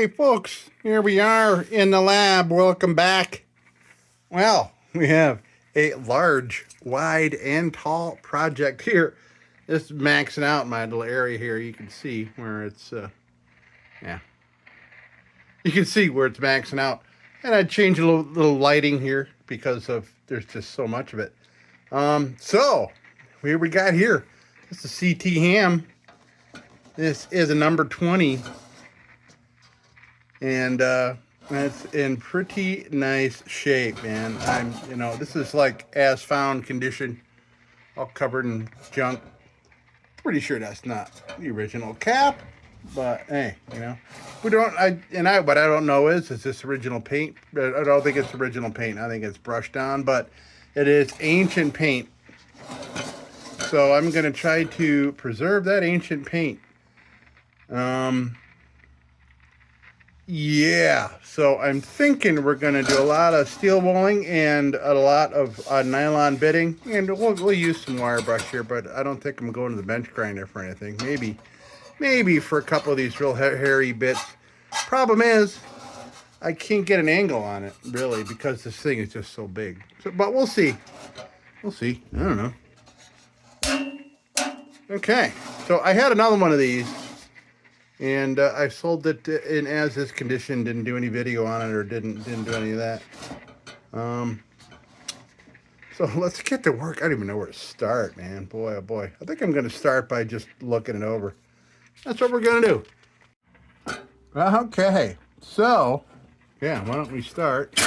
Okay, folks, here we are in the lab. Welcome back. Well, we have a large, wide, and tall project here. This is maxing out my little area here. You can see where it's, yeah. You can see where it's maxing out. And I changed a little lighting here because of there's just so much of it. So, here we got here. This is a CT ham. This is a number 20. And it's in pretty nice shape, man. This is like as found condition, all covered in junk. Pretty sure that's not the original cap, but hey, what I don't know is this original paint? I don't think it's original paint. I think it's brushed on, but it is ancient paint. So I'm gonna try to preserve that ancient paint. Yeah, so I'm thinking we're going to do a lot of steel bowling and a lot of nylon bitting, and we'll use some wire brush here, but I don't think I'm going to the bench grinder for anything. Maybe for a couple of these real hairy bits. Problem is, I can't get an angle on it, really, because this thing is just so big. But we'll see. We'll see. I don't know. Okay, so I had another one of these. And I sold it in as is condition. Didn't do any video on it or didn't do any of that. So let's get to work. I don't even know where to start, man. Boy, oh boy. I think I'm going to start by just looking it over. That's what we're going to do. Okay. So, yeah, why don't we start?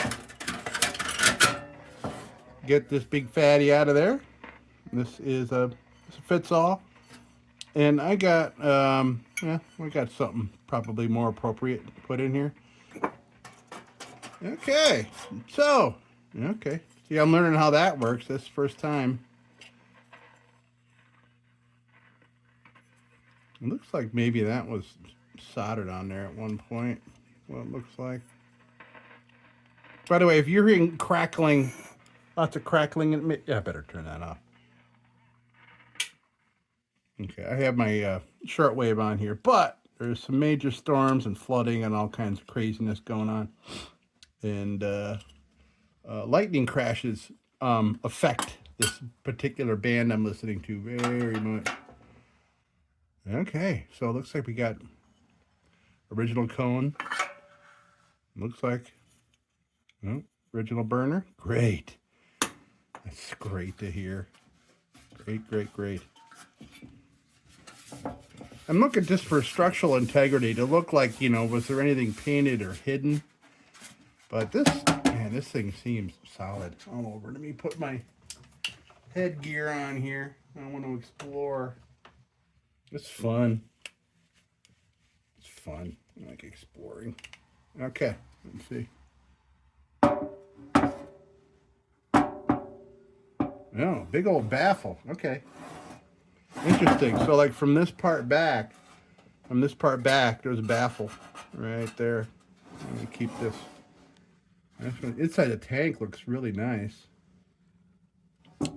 Get this big fatty out of there. This fits all. And I got, we got something probably more appropriate to put in here. Okay, so, See, I'm learning how that works. This first time. It looks like maybe that was soldered on there at one point. What it looks like. By the way, if you're hearing crackling, lots of crackling, I better turn that off. Okay, I have my shortwave on here, but there's some major storms and flooding and all kinds of craziness going on. And lightning crashes affect this particular band I'm listening to very much. Okay, so it looks like we got original cone. Looks like original burner. Great. That's great to hear. Great. I'm looking just for structural integrity to look like, was there anything painted or hidden? But this thing seems solid all over. Let me put my headgear on here. I want to explore. It's fun. It's fun. I like exploring. Okay, let's see. Oh, big old baffle. Okay. Interesting. So like from this part back, there's a baffle right there. Let me keep this. Inside the tank looks really nice.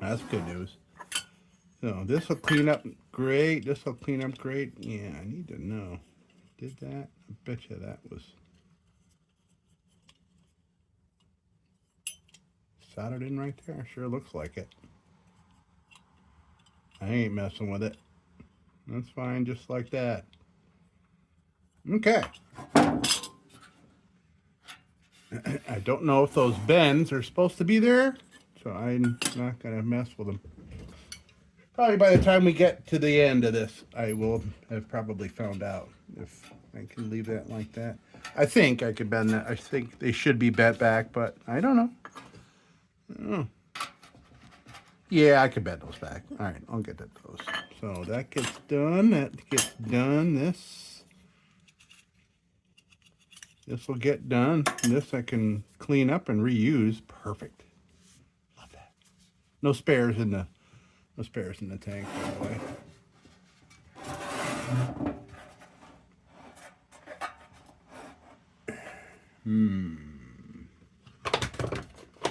That's good news. So this will clean up great. Yeah, I need to know. Did that? I bet you that was soldered in right there. Sure looks like it. I ain't messing with it. That's fine, just like that. Okay. I don't know if those bends are supposed to be there, so I'm not going to mess with them. Probably by the time we get to the end of this, I will have probably found out if I can leave that like that. I think I could bend that. I think they should be bent back, but I don't know. Yeah, I could bend those back. All right, I'll get those. So that gets done. This will get done. This I can clean up and reuse. Perfect. Love that. No spares in the tank, by the way.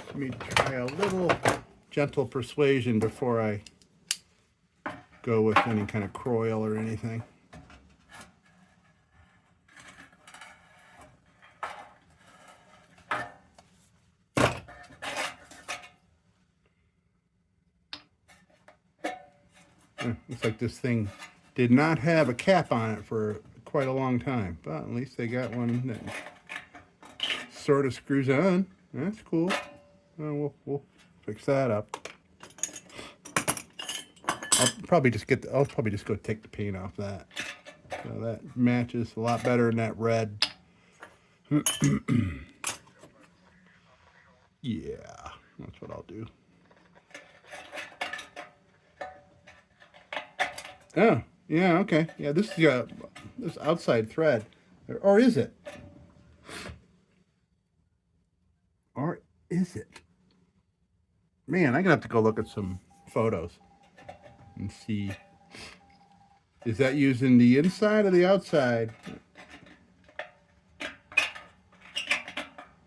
Let me try a little gentle persuasion before I go with any kind of croil or anything. Looks like this thing did not have a cap on it for quite a long time, but at least they got one that sort of screws on. That's cool. We'll fix that up. I'll probably just go take the paint off that. So that matches a lot better than that red. Yeah, that's what I'll do. Oh, yeah, okay. Yeah, this is this outside thread. Or is it? Or is it? Man, I'm gonna have to go look at some photos and see. Is that using the inside or the outside?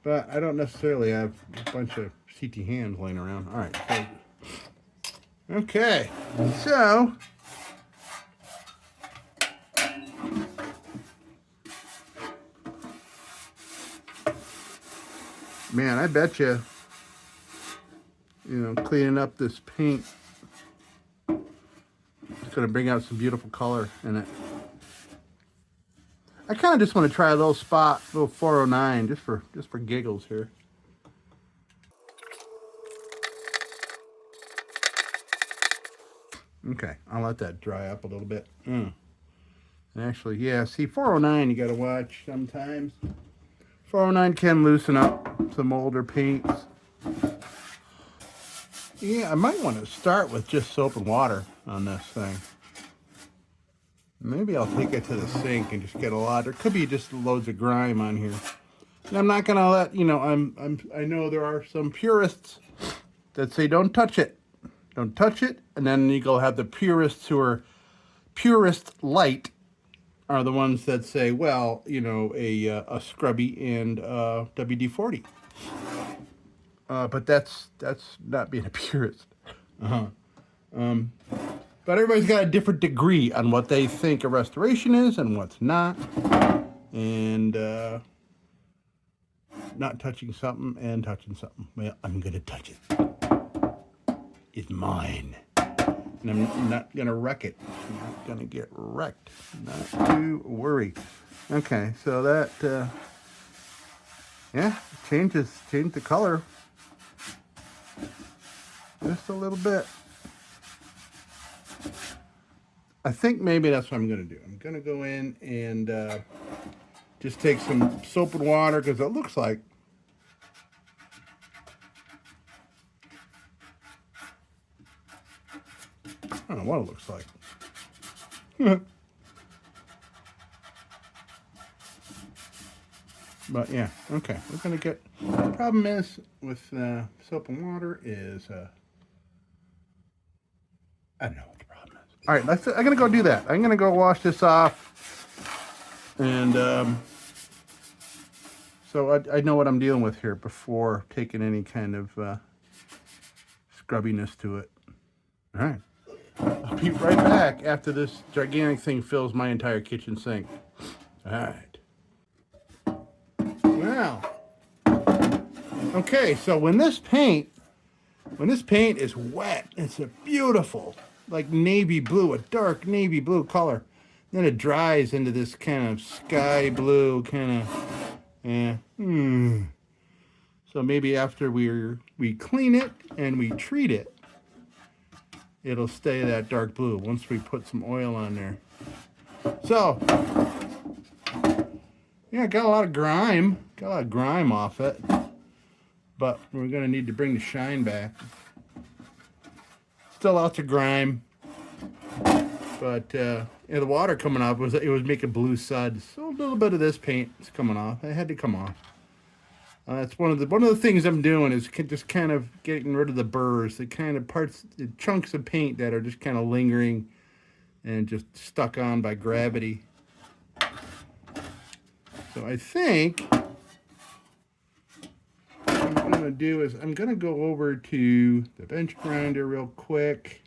But I don't necessarily have a bunch of CT hands laying around. All right. So, okay. So, man, I bet you, cleaning up this paint is going to bring out some beautiful color in it. I kind of just want to try a little spot, a little 409, just for giggles here. Okay, I'll let that dry up a little bit. Actually, yeah, see, 409 you got to watch sometimes. 409 can loosen up some older paints. Yeah, I might want to start with just soap and water on this thing. Maybe I'll take it to the sink and just get a lot. There could be just loads of grime on here. And I'm not gonna let I know there are some purists that say don't touch it, don't touch it, and then you go have the purists who are purist light are the ones that say, well, a scrubby and WD-40. But that's not being a purist. But everybody's got a different degree on what they think a restoration is and what's not. And not touching something and touching something. Well, I'm going to touch it. It's mine. And I'm not going to wreck it. I'm not going to get wrecked. Not to worry. Okay, so that, changed the color just a little bit. I think maybe that's what I'm going to do. I'm going to go in and just take some soap and water because it looks like I don't know what it looks like. But yeah, okay. We're going to get... The problem is with soap and water is... I don't know what the problem is. All right, I'm going to go do that. I'm going to go wash this off. And so I know what I'm dealing with here before taking any kind of scrubbiness to it. All right. I'll be right back after this gigantic thing fills my entire kitchen sink. All right. Well. Okay, so when this paint is wet, it's a beautiful, like navy blue, a dark navy blue color. Then it dries into this kind of sky blue kind of, So maybe after we clean it and we treat it, it'll stay that dark blue once we put some oil on there. So, yeah, got a lot of grime off it, but we're gonna need to bring the shine back. Still lots of grime, but the water coming off was making blue suds. So a little bit of this paint is coming off. It had to come off. That's one of the things I'm doing is just kind of getting rid of the burrs, the kind of the chunks of paint that are just kind of lingering and just stuck on by gravity. So I think what I'm going to do is I'm going to go over to the bench grinder real quick.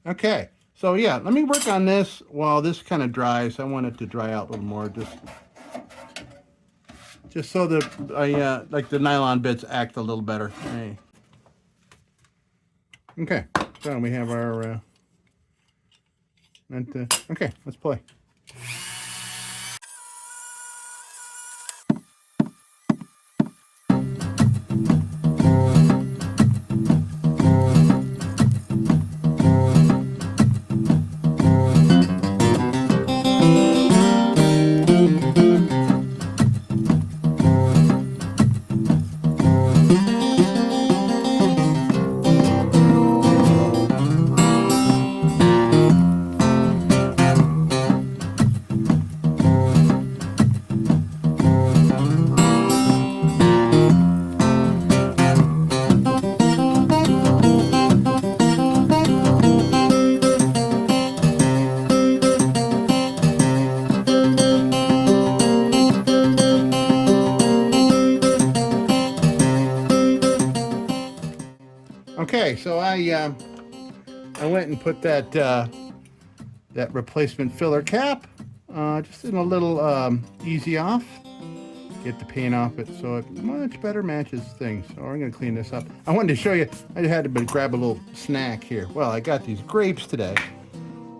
Okay, so yeah, let me work on this while this kind of dries. I want it to dry out a little more, just so that like the nylon bits act a little better. Hey. Okay, so we have our, okay, let's play. Okay, so I went and put that that replacement filler cap just in a little easy off. Get the paint off it so it much better matches things. So I'm gonna clean this up. I wanted to show you. I had to grab a little snack here. Well, I got these grapes today.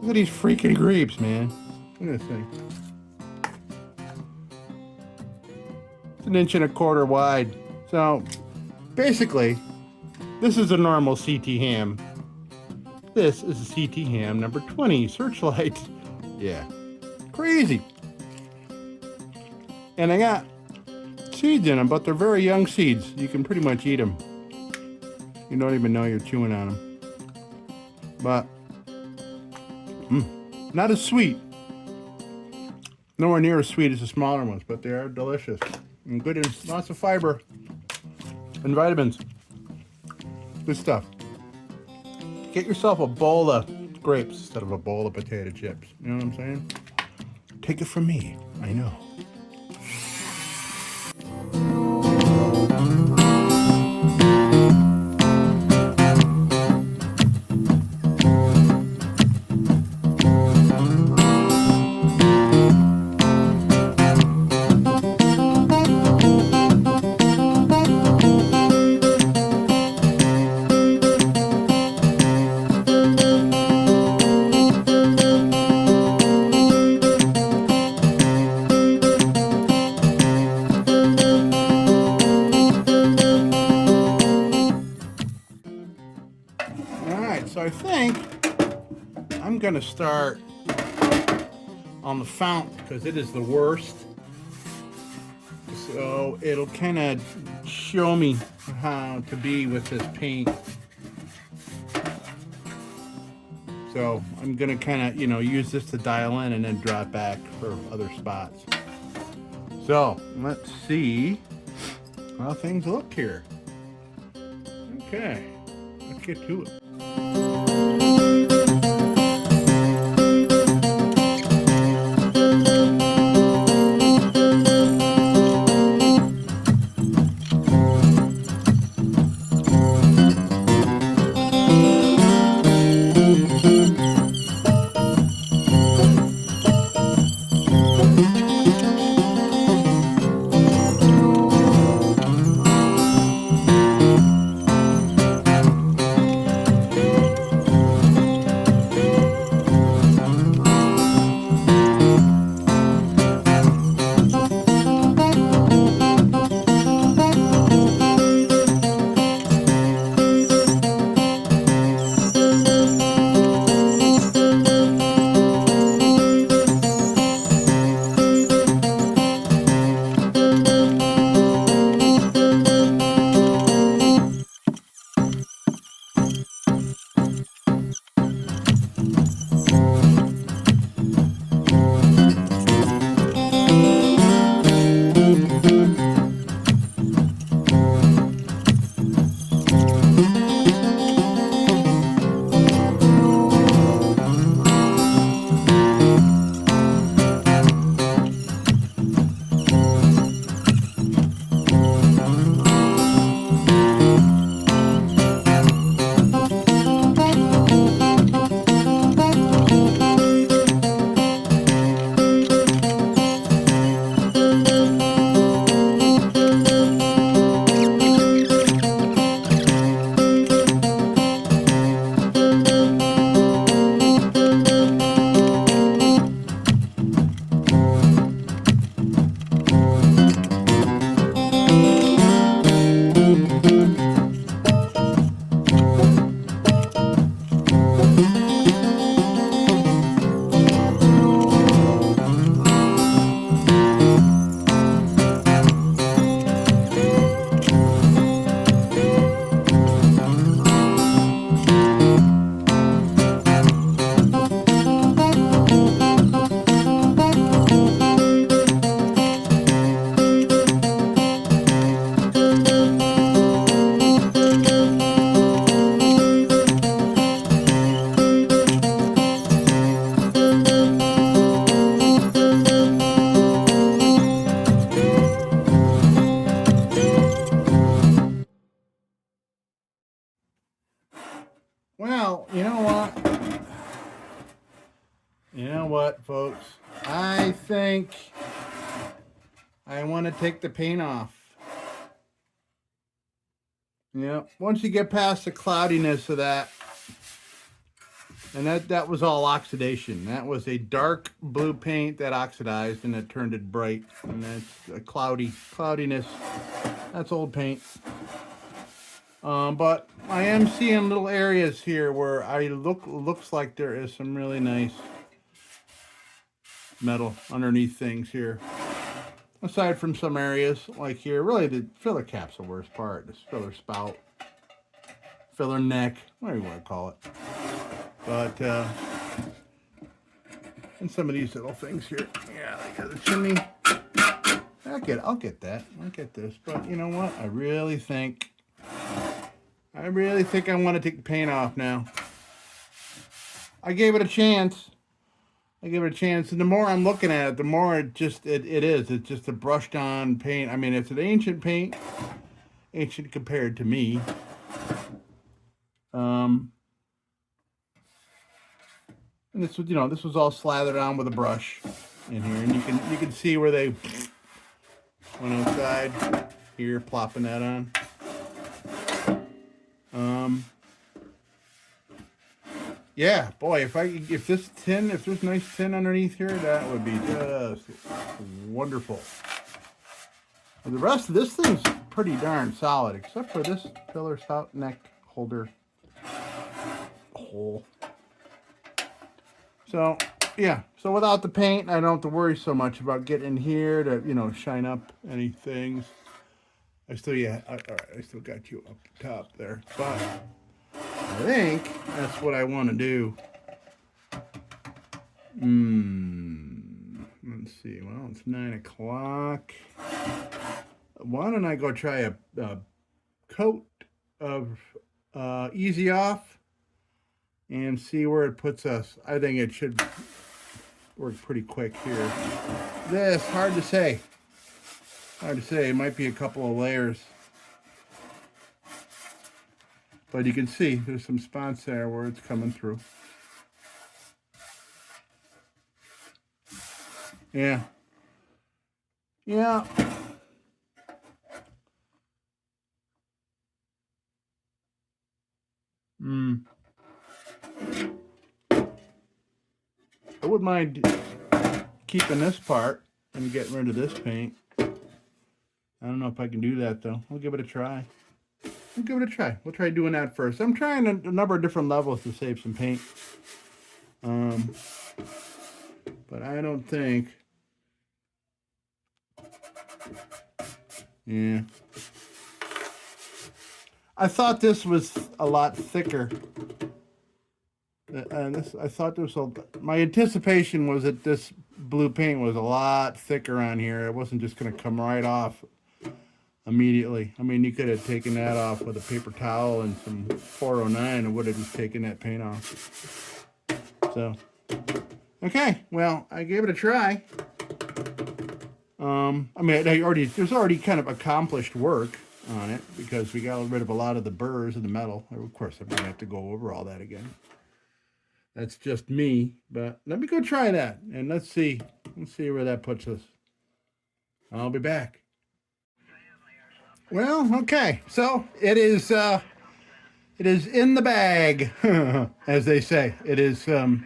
Look at these freaking grapes, man. Look at this thing. It's 1.25 inches wide. So basically, this is a normal CT ham. This is a CT ham number 20, Searchlight. Yeah, crazy. And I got seeds in them, but they're very young seeds. You can pretty much eat them. You don't even know you're chewing on them. But, not as sweet. Nowhere near as sweet as the smaller ones, but they are delicious. And good, and lots of fiber and vitamins. Good stuff. Get yourself a bowl of grapes instead of a bowl of potato chips. You know what I'm saying? Take it from me. I know. So I think I'm gonna start on the fountain because it is the worst. So it'll kind of show me how to be with this paint. So I'm gonna kind of, use this to dial in and then drop back for other spots. So let's see how things look here. Okay, let's get to it. Well, you know what? You know what, folks? I think I want to take the paint off. Yeah, once you get past the cloudiness of that, and that was all oxidation. That was a dark blue paint that oxidized and it turned it bright. And that's a cloudiness. That's old paint. But I am seeing little areas here where looks like there is some really nice metal underneath things here. Aside from some areas like here, really the filler cap's the worst part. This filler spout, filler neck, whatever you want to call it. But and some of these little things here, yeah, like the chimney. I'll get that. I'll get this. But you know what? I really think I want to take the paint off now. I gave it a chance. And the more I'm looking at it, the more it is. It's just a brushed on paint. I mean, it's an ancient paint, ancient compared to me. And this was all slathered on with a brush in here, and you can see where they went outside here, plopping that on. Yeah, boy, if there's nice tin underneath here, that would be just wonderful. And the rest of this thing's pretty darn solid, except for this filler spout neck holder hole. So, yeah. So without the paint, I don't have to worry so much about getting in here to, shine up any things. All right, I still got you up top there. But I think that's what I want to do. Let's see. Well, it's 9 o'clock. Why don't I go try a coat of Easy Off and see where it puts us. I think it should work pretty quick here. This, hard to say. It might be a couple of layers. But you can see there's some spots there where it's coming through. Yeah. Yeah. I wouldn't mind keeping this part and getting rid of this paint. I don't know if I can do that though. I'll give it a try. We'll try doing that first. I'm trying a number of different levels to save some paint. But I don't think. Yeah. I thought this was a lot thicker. My anticipation was that this blue paint was a lot thicker on here. It wasn't just going to come right off immediately. I mean, you could have taken that off with a paper towel and some 409 and would have just taken that paint off. So, okay, well, I gave it a try. I mean, there's already kind of accomplished work on it because we got rid of a lot of the burrs and the metal. Of course, I'm going to have to go over all that again. That's just me, but let me go try that and let's see where that puts us. I'll be back. Well, okay, so it is in the bag, as they say. It is the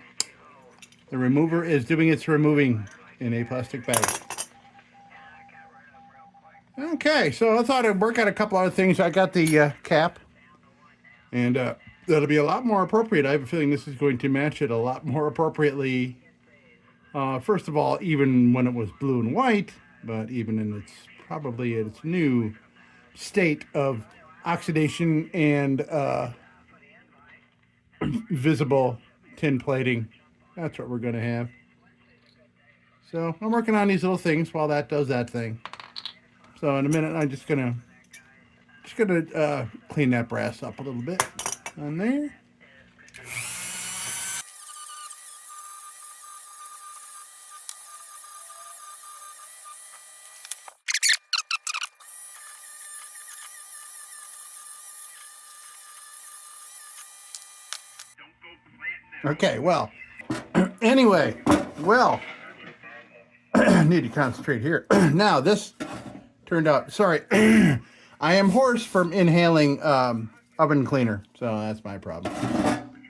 remover is doing its removing in a plastic bag. Okay, so I thought I'd work out a couple other things. I got the cap, and that'll be a lot more appropriate. I have a feeling this is going to match it a lot more appropriately. First of all, even when it was blue and white, but even in its new state of oxidation and visible tin plating. That's what we're going to have. So I'm working on these little things while that does that thing. So in a minute, I'm just gonna clean that brass up a little bit on there. Okay, well, anyway, well, need to concentrate here. Now, this turned out, sorry, I am hoarse from inhaling oven cleaner, so that's my problem.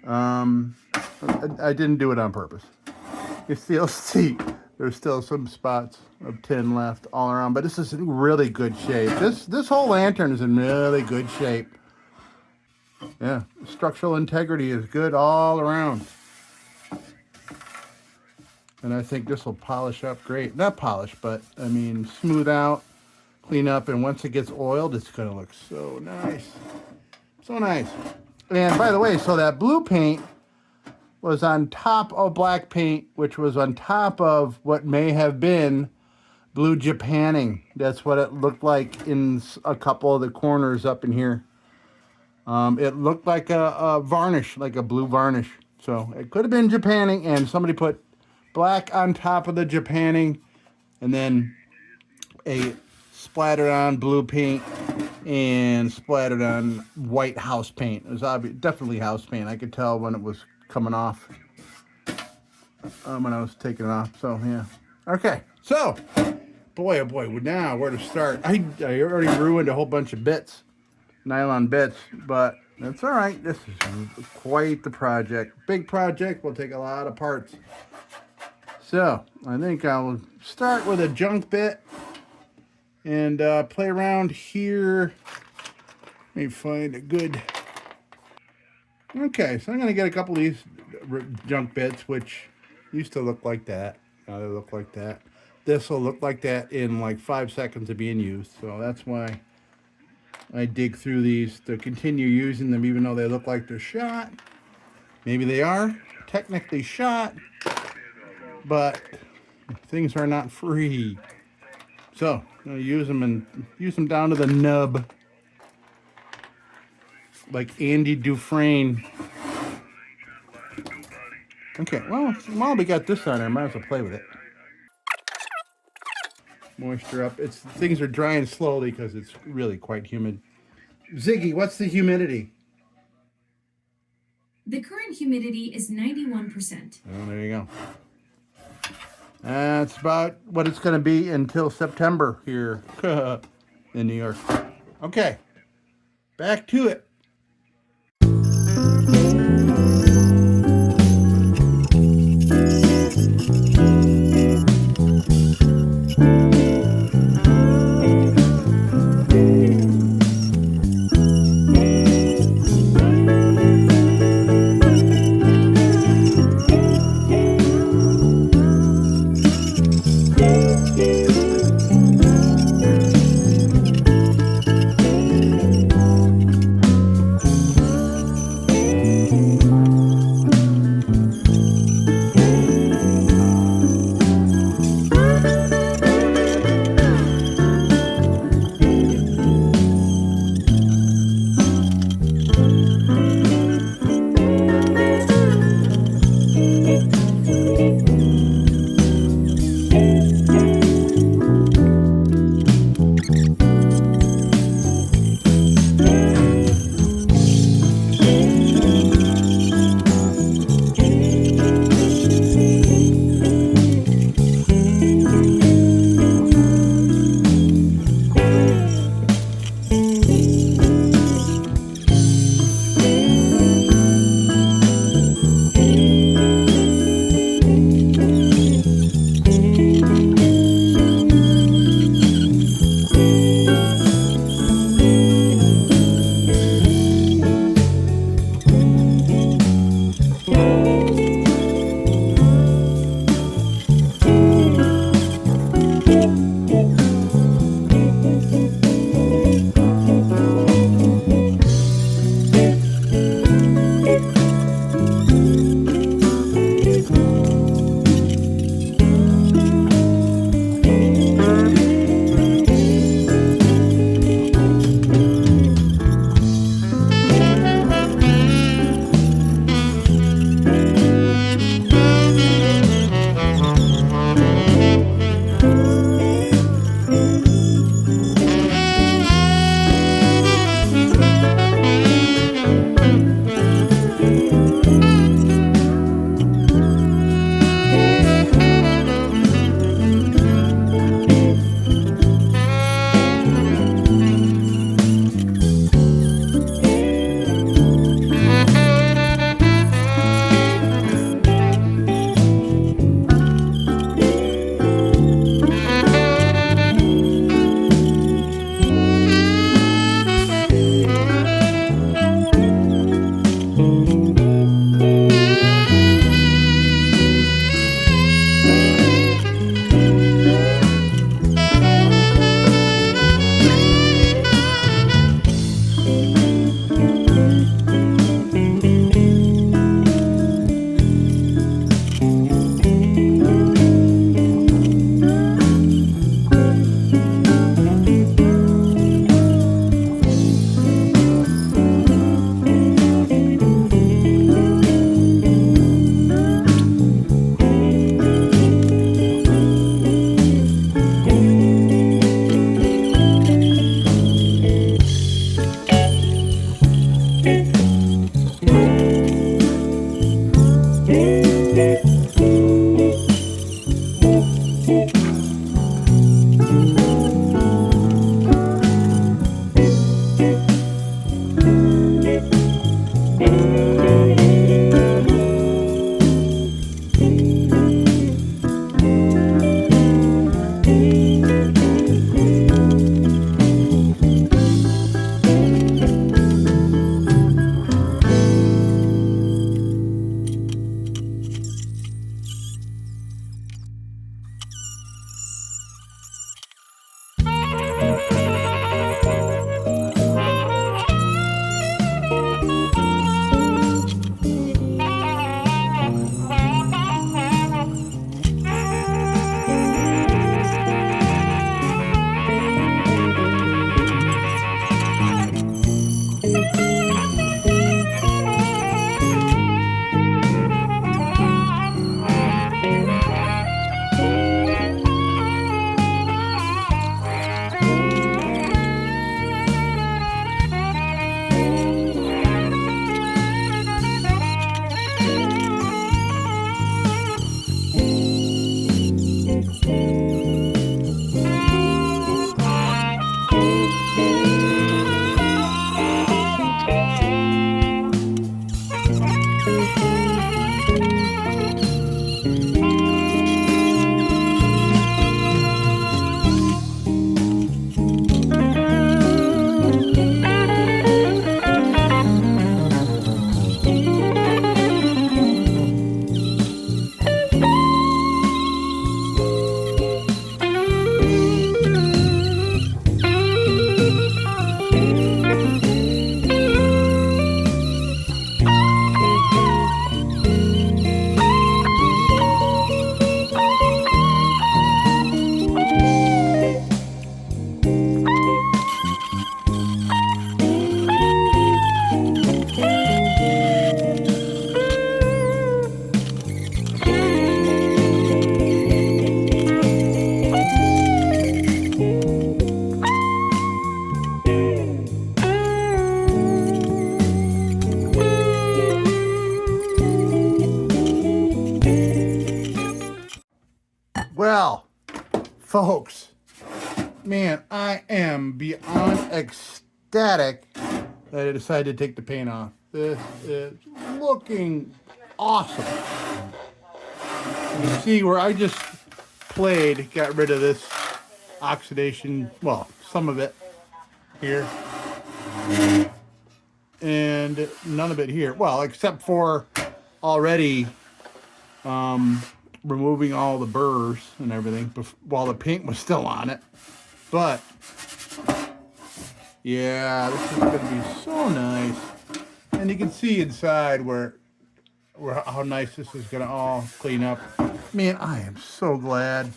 I didn't do it on purpose. You still see there's still some spots of tin left all around, but this is in really good shape. This whole lantern is in really good shape. Yeah, structural integrity is good all around. And I think this will polish up great. Not polish, but I mean smooth out, clean up, and once it gets oiled, it's gonna look so nice. So nice. And by the way, so that blue paint was on top of black paint, which was on top of what may have been blue Japanning. That's what it looked like in a couple of the corners up in here. It looked like a varnish, like a blue varnish. So it could have been Japanning, and somebody put black on top of the Japanning, and then a splattered on blue paint and splattered on white house paint. It was definitely house paint. I could tell when it was coming off, when I was taking it off. So yeah. Okay. So, boy, oh boy. Now where to start? I already ruined a whole bunch of bits, nylon bits, but that's all right. This is quite the project. Big project. Will take a lot of parts. So I think I'll start with a junk bit and play around here. Let me find a good. Okay, so I'm going to get a couple of these junk bits, which used to look like that. Now they look like that. This will look like that in like 5 seconds of being used. So that's why I dig through these to continue using them, even though they look like they're shot. Maybe they are technically shot, but things are not free. So I'm going to use them and use them down to the nub, like Andy Dufresne. Okay, well, while we got this on there, might as well play with it. Moisture up. Things are drying slowly because it's really quite humid. Ziggy, what's the humidity? The current humidity is 91%. Oh, there you go. That's about what it's going to be until September here in New York. Okay, back to it. Well, folks, man, I am beyond ecstatic that I decided to take the paint off. This is looking awesome. You can see where I just played, got rid of this oxidation, well, some of it here, and none of it here. Well, except for already removing all the burrs and everything while the paint was still on it. But yeah, this is going to be so nice. And you can see inside where how nice this is going to all clean up. Man, I am so glad.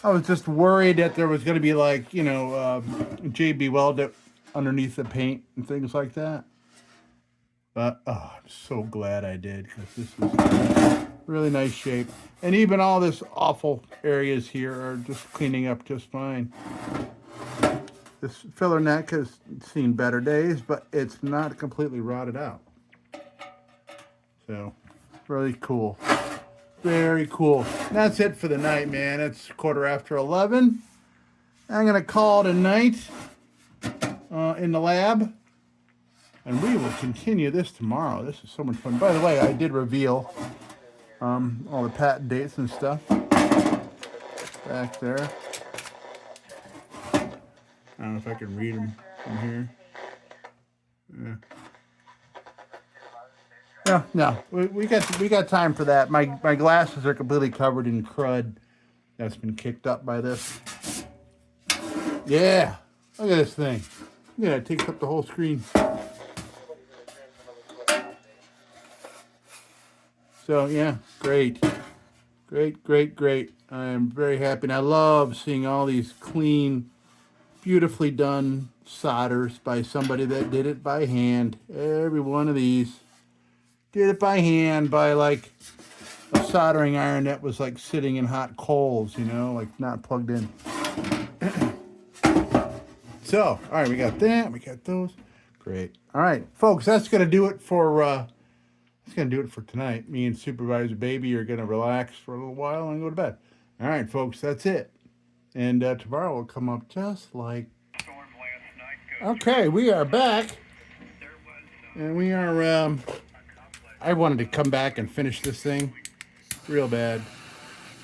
I was just worried that there was going to be like, you know, JB Weld underneath the paint and things like that. But oh, I'm so glad I did, because this is really nice shape. And even all this awful areas here are just cleaning up just fine. This filler neck has seen better days, but it's not completely rotted out. So, really cool. Very cool. And that's it for the night, man. It's 11:15. I'm going to call it a night in the lab. And we will continue this tomorrow. This is so much fun. By the way, I did reveal all the patent dates and stuff back there. I don't know if I can read them from here. Yeah. No, we got time for that. My glasses are completely covered in crud that's been kicked up by this. Yeah, look at this thing. Yeah, it takes up the whole screen. So yeah, great. I am very happy, and I love seeing all these clean, beautifully done solders by somebody that did it by hand. Every one of these did it by hand, by like a soldering iron that was like sitting in hot coals, you know, like not plugged in. So, all right, we got that. We got those. Great. All right, folks, that's going to do it for that's going to do it for tonight. Me and Supervisor Baby are going to relax for a little while and go to bed. All right, folks, that's it. And tomorrow will come up just like. Okay, we are back. And we are. I wanted to come back and finish this thing real bad.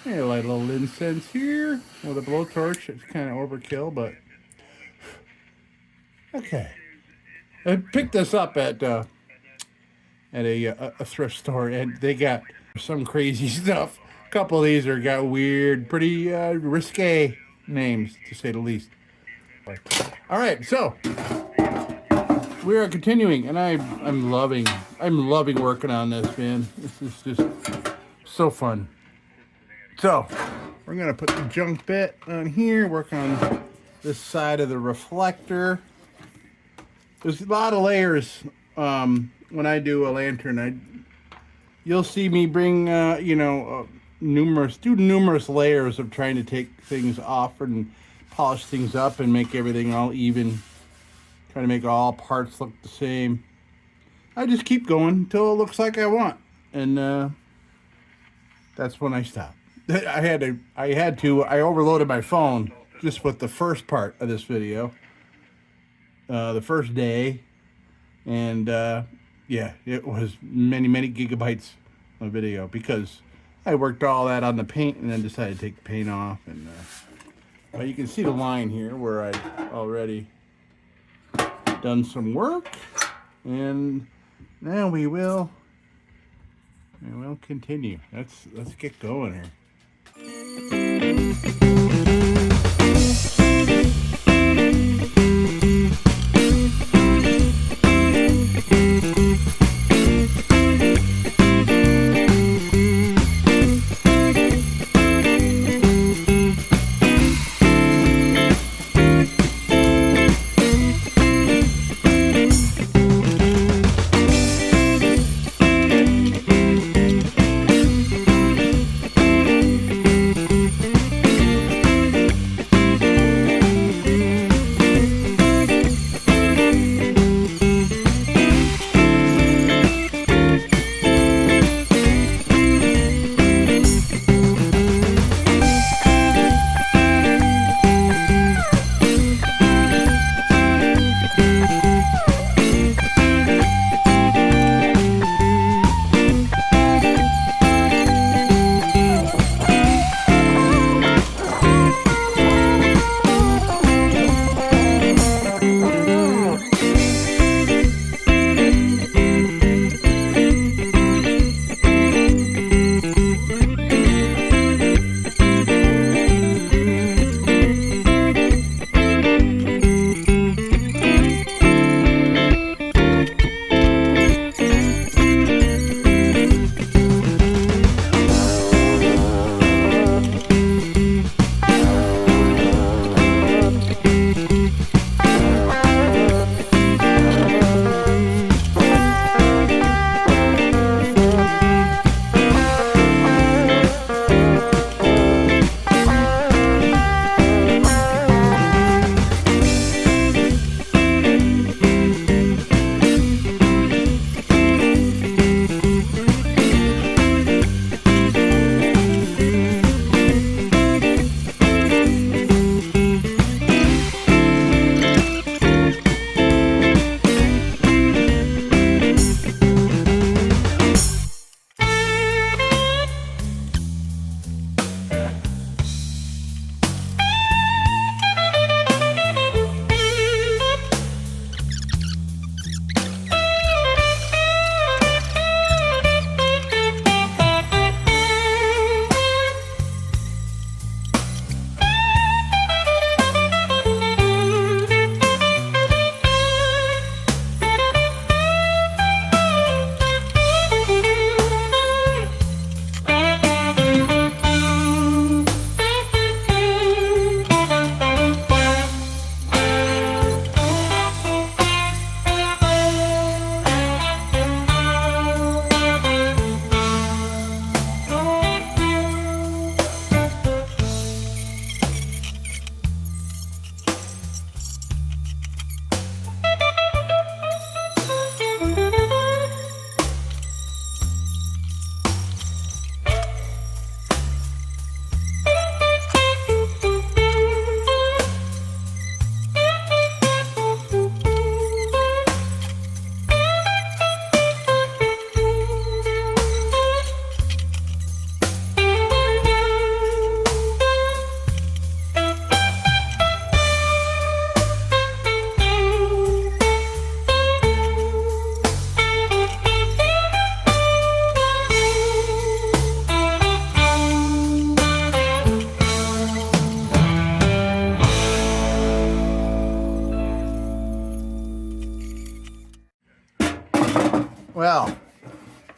Hey, light a little incense here with a blowtorch. It's kind of overkill, but okay. I picked this up at a thrift store, and they got some crazy stuff. A couple of these are got weird, pretty risque names, to say the least. All right, so we are continuing, and I'm loving working on this, man. This is just so fun. So we're gonna put the junk bit on here, work on this side of the reflector. There's a lot of layers when I do a lantern. You'll see me bring numerous layers of trying to take things off and polish things up and make everything all even. Trying to make all parts look the same. I just keep going until it looks like I want, and that's when I stop. I overloaded my phone just with the first part of this video, the first day, and yeah, it was many gigabytes of video because I worked all that on the paint and then decided to take the paint off, and well, you can see the line here where I already done some work, and now we will continue. Let's get going here.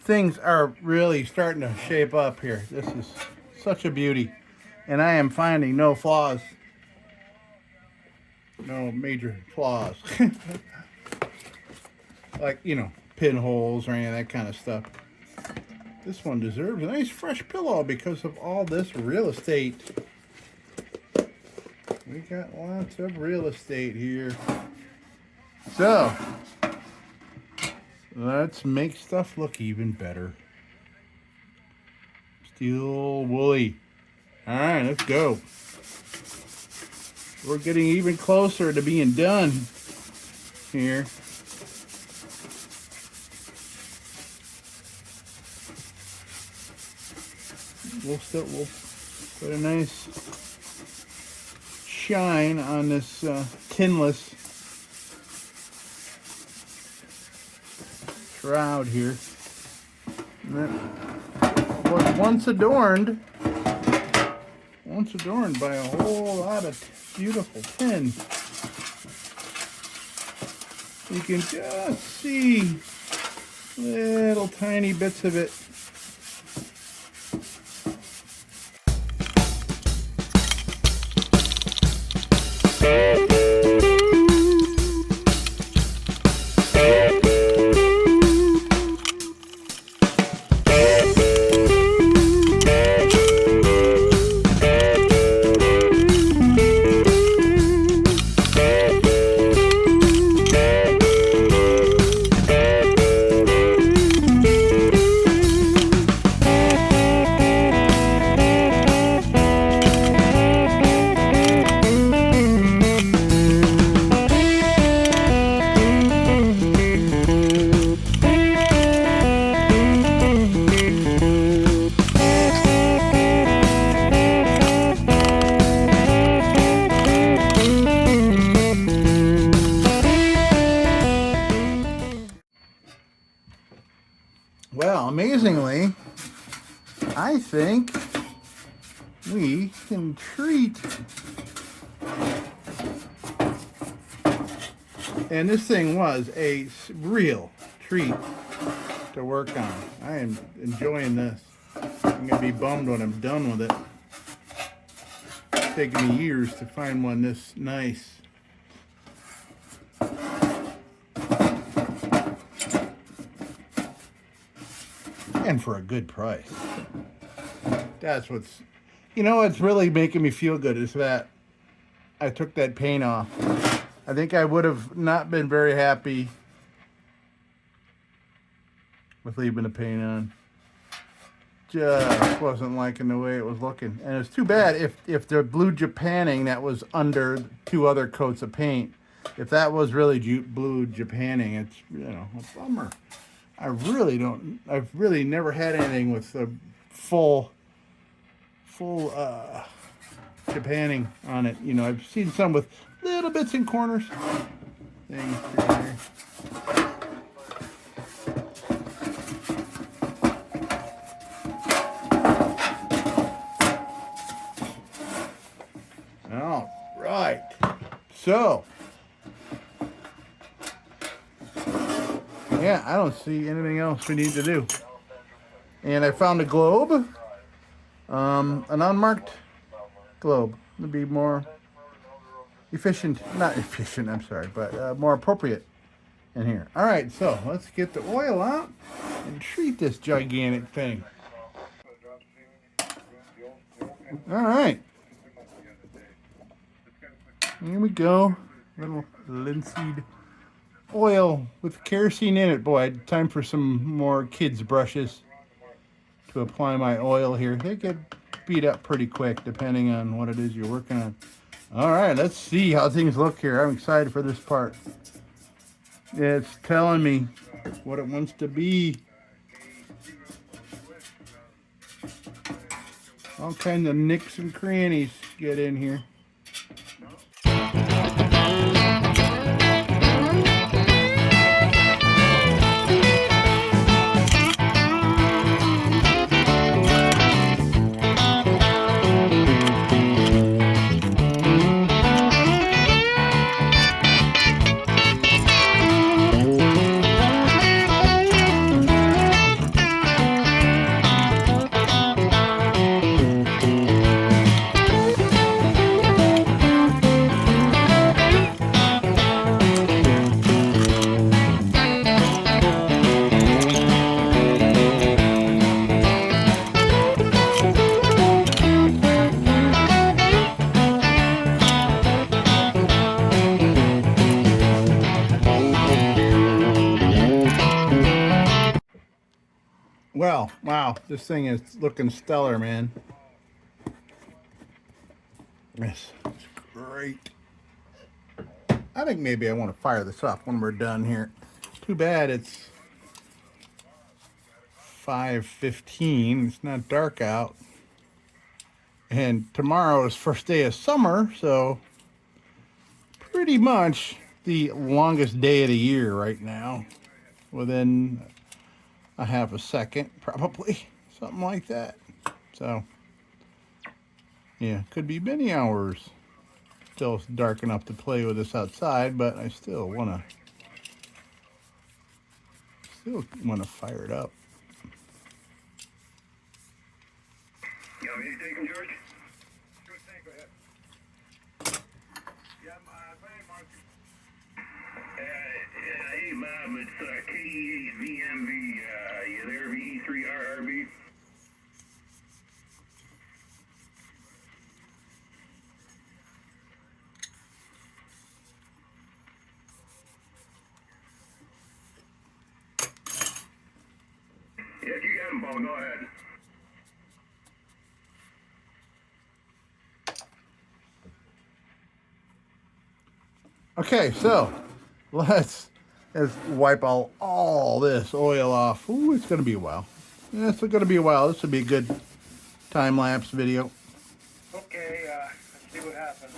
things are really starting to shape up here. This is such a beauty. And I am finding no flaws. No major flaws. Like, you know, pinholes or any of that kind of stuff. This one deserves a nice fresh pillow because of all this real estate. We got lots of real estate here. So, let's make stuff look even better. Steel woolly. All right, let's go. We're getting even closer to being done here. We'll put a nice shine on this tinless shroud here. And that was once adorned by a whole lot of beautiful tin. You can just see little tiny bits of it. Well, amazingly, I think we can treat. And this thing was a real treat to work on. I am enjoying this. I'm going to be bummed when I'm done with it. It's taken me years to find one this nice. And for a good price. That's what's, what's really making me feel good is that I took that paint off. I think I would have not been very happy with leaving the paint on. Just wasn't liking the way it was looking. And it's too bad if the blue Japanning that was under 2 other coats of paint, if that was really blue Japanning, it's, a bummer. I've really never had anything with a full Japanning on it. I've seen some with little bits and corners. Things through here. All right. So, yeah, I don't see anything else we need to do. And I found a globe, an unmarked globe. It'd be more efficient, not efficient, I'm sorry, but more appropriate in here. All right, so let's get the oil out and treat this gigantic thing. All right. Here we go. Little linseed oil with kerosene in it. Boy, time for some more kids' brushes to apply my oil here. They get beat up pretty quick depending on what it is you're working on. All right, let's see how things look here. I'm excited for this part. It's telling me what it wants to be. All kinds of nicks and crannies get in here. Well, wow, this thing is looking stellar, man. This is great. I think maybe I want to fire this up when we're done here. Too bad it's 5:15. It's not dark out. And tomorrow is first day of summer, so pretty much the longest day of the year right now. Within a half a second, probably. Something like that. So, yeah, could be many hours. Still dark enough to play with this outside, but I still want to fire it up. You want me to take him, George? Sure thing, go ahead. Yeah, go ahead, Mark. Hey, Bob, it's KE8VMV. You there, VE3RRB? Yes, you got him, Paul. Go ahead. Okay, so let's wipe all this oil off. Ooh, it's going to be a while. Yeah, it's going to be a while. This would be a good time-lapse video. Okay, let's see what happens.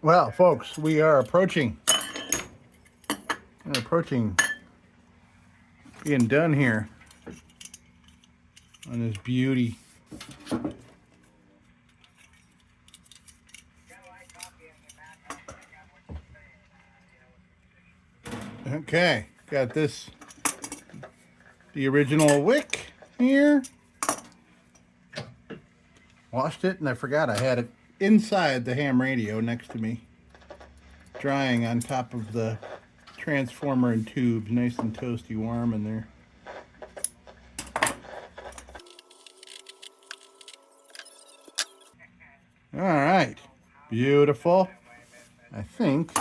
Well, folks, we are approaching being done here on this beauty. Okay, got this, the original wick here. Washed it, and I forgot I had it inside the ham radio next to me, drying on top of the transformer and tubes, nice and toasty warm in there. All right, beautiful. I think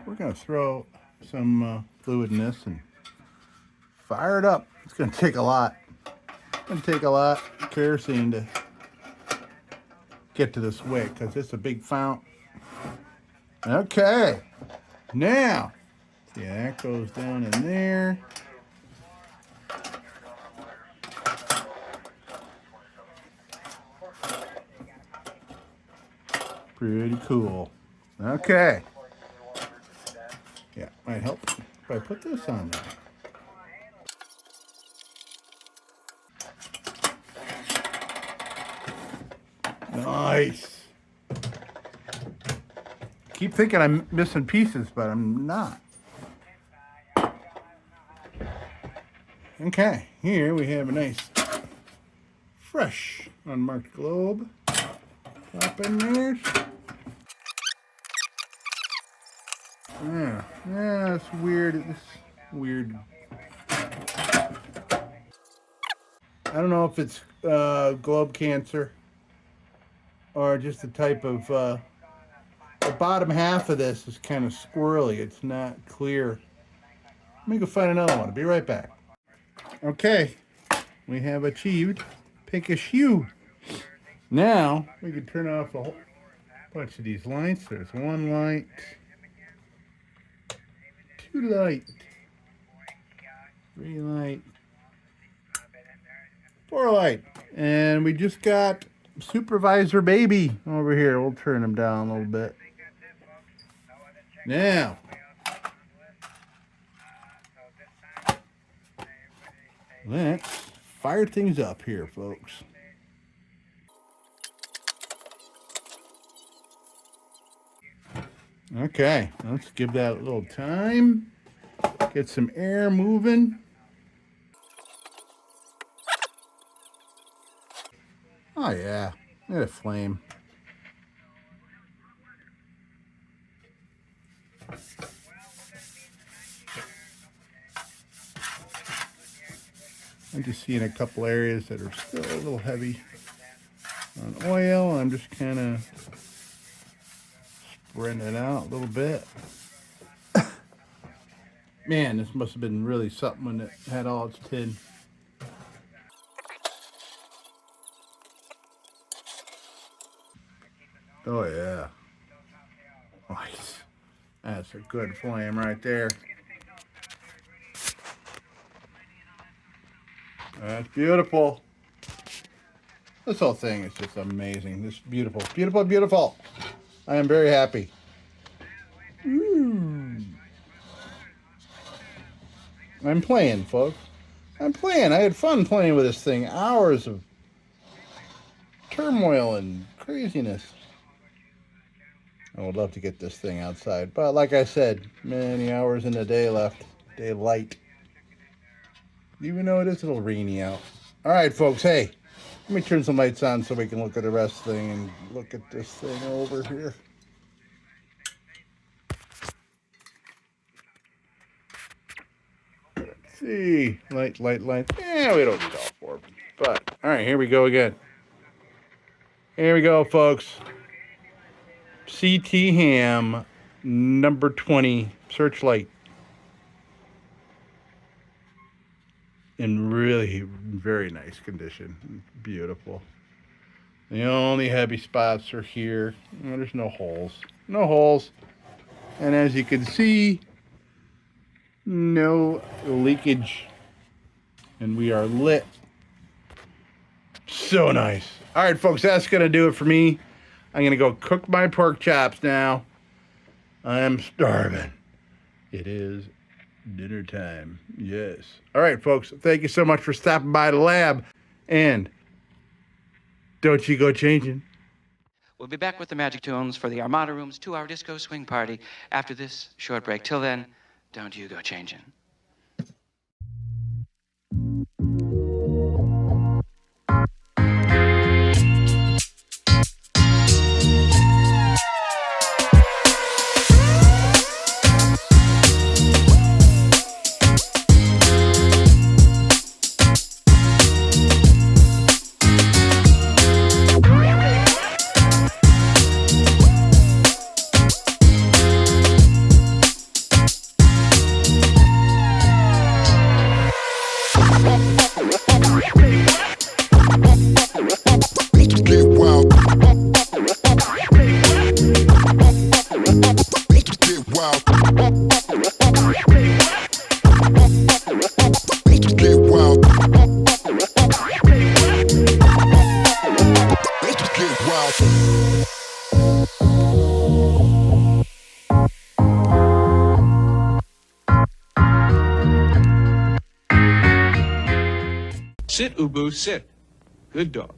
we're gonna throw some fluid in this and fire it up. It's gonna take a lot. It's gonna take a lot of kerosene to get to this wick because it's a big fount. Okay, now, see, that goes down in there. Pretty cool. Okay. Yeah, might help if I put this on there. Nice. Keep thinking I'm missing pieces, but I'm not. Okay, here we have a nice, fresh, unmarked globe. Pop in there. Yeah, it's weird. It's weird. I don't know if it's globe cancer or just the type of the bottom half of this is kind of squirrely. It's not clear. Let me go find another one. I'll be right back. Okay, we have achieved pinkish hue. Now we can turn off a whole bunch of these lights. There's one light, two light, three light, four light, and we just got Supervisor Baby over here. We'll turn him down a little bit. Now, Let's fire things up here, folks. Okay, let's give that a little time. Get some air moving. Oh yeah, let it flame. I'm just seeing a couple areas that are still a little heavy on oil. I'm just kind of spreading it out a little bit. Man, this must have been really something when it had all its tin. Oh yeah. Nice. That's a good flame right there. That's beautiful. This whole thing is just amazing. This beautiful, beautiful, beautiful. I am very happy. I'm playing, folks. I'm playing. I had fun playing with this thing. Hours of turmoil and craziness. I would love to get this thing outside. But like I said, many hours in the day left. Daylight. Even though it is a little rainy out. All right, folks. Hey, let me turn some lights on so we can look at the rest of the thing and look at this thing over here. Let's see. Light, light, light. Yeah, we don't need all four of them. But, all right, here we go again. Here we go, folks. CT Ham, number 20, Searchlight. In really very nice condition. Beautiful. The only heavy spots are here. There's no holes. No holes. And as you can see, no leakage. And we are lit. So nice. All right, folks, that's going to do it for me. I'm going to go cook my pork chops now. I'm starving. It is dinner time. Yes. All right, folks. Thank you so much for stopping by the lab. And don't you go changing. We'll be back with the Magic Tunes for the Armada Room's 2-hour disco swing party after this short break. Till then, don't you go changing. Sit, Ubu, sit. Good dog.